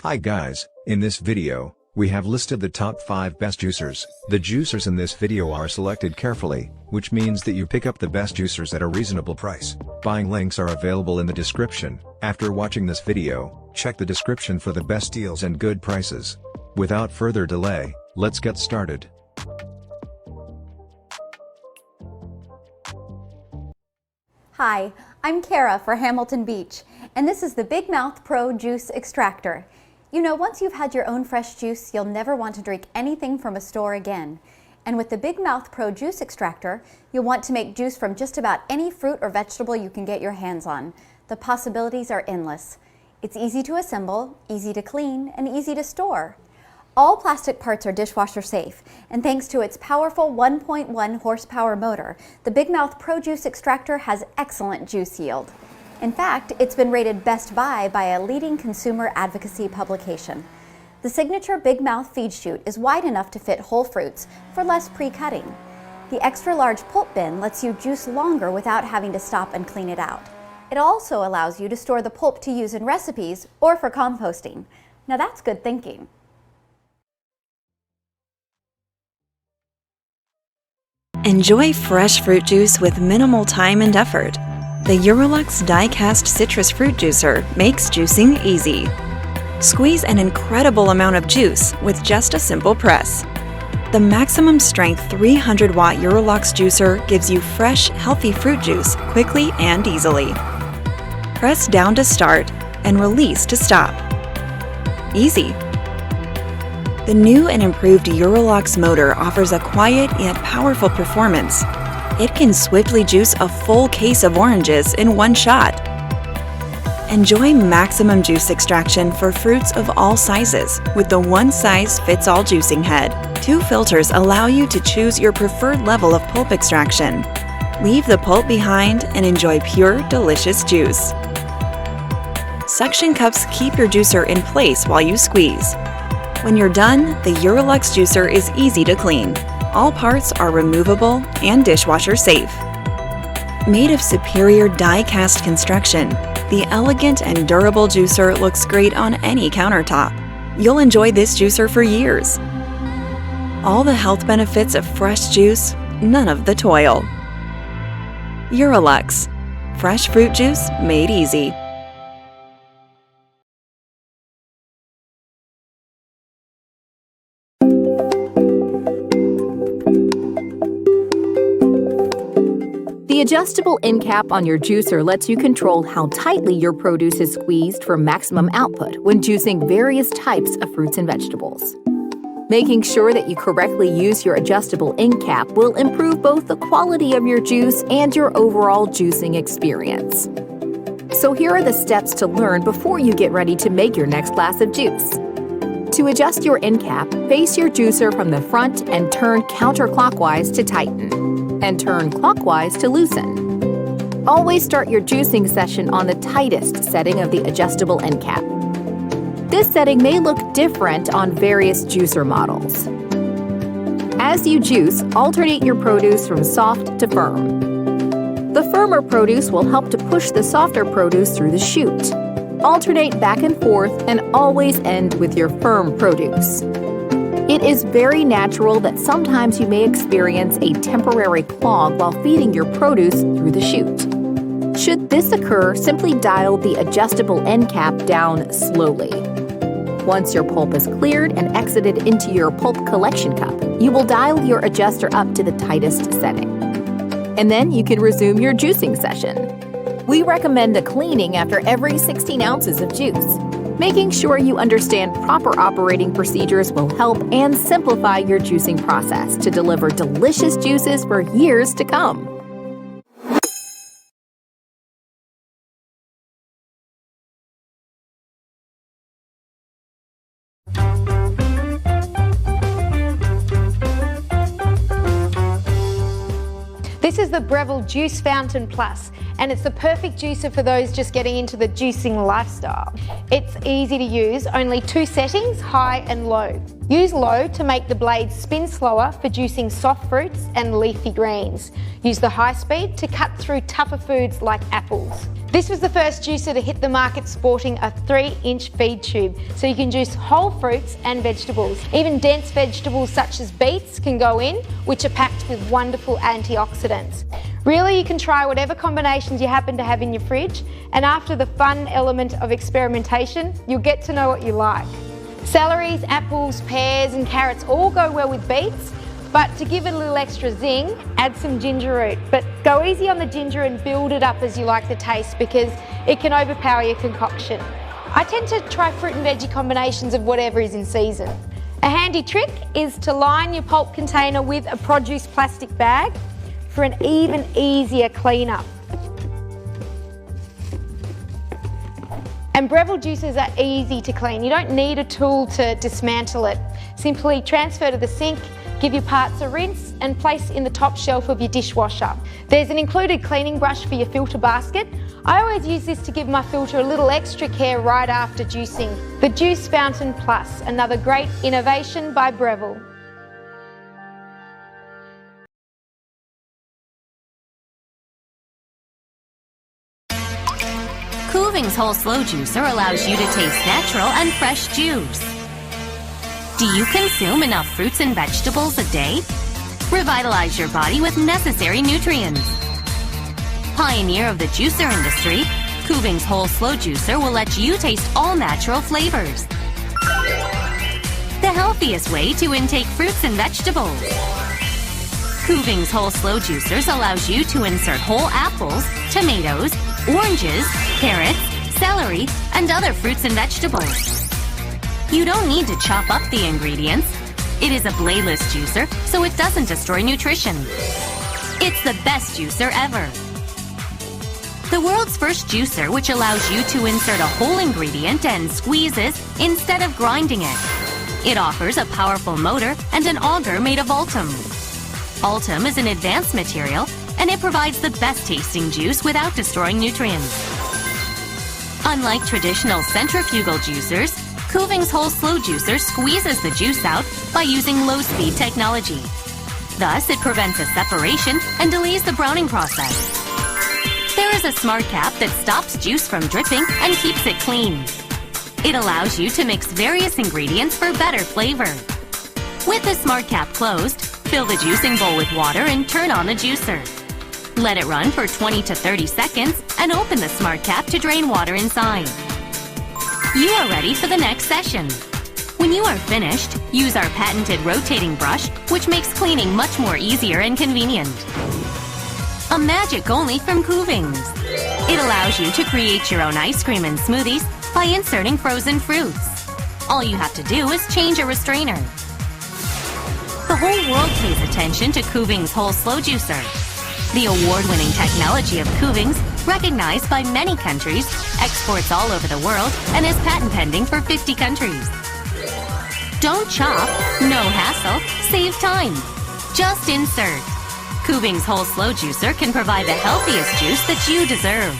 Hi guys, in this video, we have listed the top 5 best juicers. The juicers in this video are selected carefully, which means that you pick up the best juicers at a reasonable price. Buying links are available in the description. After watching this video, check the description for the best deals and good prices. Without further delay, let's get started. Hi, I'm Kara for Hamilton Beach, and this is the Big Mouth Pro Juice Extractor. You know, once you've had your own fresh juice, you'll never want to drink anything from a store again. And with the Big Mouth Pro Juice Extractor, you'll want to make juice from just about any fruit or vegetable you can get your hands on. The possibilities are endless. It's easy to assemble, easy to clean, and easy to store. All plastic parts are dishwasher safe, and thanks to its powerful 1.1 horsepower motor, the Big Mouth Pro Juice Extractor has excellent juice yield. In fact, it's been rated Best Buy by a leading consumer advocacy publication. The signature Big Mouth feed chute is wide enough to fit whole fruits for less pre-cutting. The extra large pulp bin lets you juice longer without having to stop and clean it out. It also allows you to store the pulp to use in recipes or for composting. Now that's good thinking. Enjoy fresh fruit juice with minimal time and effort. The Eurolux die-cast citrus fruit juicer makes juicing easy. Squeeze an incredible amount of juice with just a simple press. The maximum strength 300-watt Eurolux juicer gives you fresh, healthy fruit juice quickly and easily. Press down to start and release to stop. Easy. The new and improved Eurolux motor offers a quiet yet powerful performance. It can swiftly juice a full case of oranges in one shot. Enjoy maximum juice extraction for fruits of all sizes with the one-size-fits-all juicing head. 2 filters allow you to choose your preferred level of pulp extraction. Leave the pulp behind and enjoy pure, delicious juice. Suction cups keep your juicer in place while you squeeze. When you're done, the Eurolux juicer is easy to clean. All parts are removable and dishwasher safe. Made of superior die-cast construction, the elegant and durable juicer looks great on any countertop. You'll enjoy this juicer for years. All the health benefits of fresh juice, none of the toil. Eurolux, fresh fruit juice made easy. The adjustable end cap on your juicer lets you control how tightly your produce is squeezed for maximum output when juicing various types of fruits and vegetables. Making sure that you correctly use your adjustable end cap will improve both the quality of your juice and your overall juicing experience. So here are the steps to learn before you get ready to make your next glass of juice. To adjust your end cap, face your juicer from the front and turn counterclockwise to tighten, and turn clockwise to loosen. Always start your juicing session on the tightest setting of the adjustable end cap. This setting may look different on various juicer models. As you juice, alternate your produce from soft to firm. The firmer produce will help to push the softer produce through the chute. Alternate back and forth and always end with your firm produce. It is very natural that sometimes you may experience a temporary clog while feeding your produce through the chute. Should this occur, simply dial the adjustable end cap down slowly. Once your pulp is cleared and exited into your pulp collection cup, you will dial your adjuster up to the tightest setting. And then you can resume your juicing session. We recommend a cleaning after every 16 ounces of juice. Making sure you understand proper operating procedures will help and simplify your juicing process to deliver delicious juices for years to come. This is the Breville Juice Fountain Plus, and it's the perfect juicer for those just getting into the juicing lifestyle. It's easy to use, only 2 settings, high and low. Use low to make the blades spin slower for juicing soft fruits and leafy greens. Use the high speed to cut through tougher foods like apples. This was the first juicer to hit the market sporting a 3-inch feed tube, so you can juice whole fruits and vegetables. Even dense vegetables such as beets can go in, which are packed with wonderful antioxidants. Really, you can try whatever combinations you happen to have in your fridge, and after the fun element of experimentation, you'll get to know what you like. Celeries, apples, pears and carrots all go well with beets, but to give it a little extra zing, add some ginger root. But go easy on the ginger and build it up as you like the taste, because it can overpower your concoction. I tend to try fruit and veggie combinations of whatever is in season. A handy trick is to line your pulp container with a produce plastic bag for an even easier cleanup. And Breville juicers are easy to clean. You don't need a tool to dismantle it. Simply transfer to the sink, give your parts a rinse and place in the top shelf of your dishwasher. There's an included cleaning brush for your filter basket. I always use this to give my filter a little extra care right after juicing. The Juice Fountain Plus, another great innovation by Breville. Kuvings Whole Slow Juicer allows you to taste natural and fresh juice. Do you consume enough fruits and vegetables a day? Revitalize your body with necessary nutrients. Pioneer of the juicer industry, Kuvings Whole Slow Juicer will let you taste all natural flavors. The healthiest way to intake fruits and vegetables. Kuvings Whole Slow Juicers allows you to insert whole apples, tomatoes, oranges, carrots, celery, and other fruits and vegetables. You don't need to chop up the ingredients. It is a bladeless juicer, so it doesn't destroy nutrition. It's the best juicer ever. The world's first juicer, which allows you to insert a whole ingredient and squeezes instead of grinding it. It offers a powerful motor and an auger made of Ultem. Ultem is an advanced material, and it provides the best tasting juice without destroying nutrients. Unlike traditional centrifugal juicers, Kuvings Whole Slow Juicer squeezes the juice out by using low-speed technology. Thus, it prevents a separation and delays the browning process. There is a smart cap that stops juice from dripping and keeps it clean. It allows you to mix various ingredients for better flavor. With the smart cap closed, fill the juicing bowl with water and turn on the juicer. Let it run for 20 to 30 seconds and open the smart cap to drain water inside. You are ready for the next session. When you are finished, use our patented rotating brush, which makes cleaning much more easier and convenient. A magic only from Kuvings. It allows you to create your own ice cream and smoothies by inserting frozen fruits. All you have to do is change a restrainer. The whole world pays attention to Kuvings Whole Slow Juicer. The award-winning technology of Kuvings, recognized by many countries, exports all over the world, and is patent pending for 50 countries. Don't chop, no hassle, save time. Just insert. Kuvings Whole Slow Juicer can provide the healthiest juice that you deserve.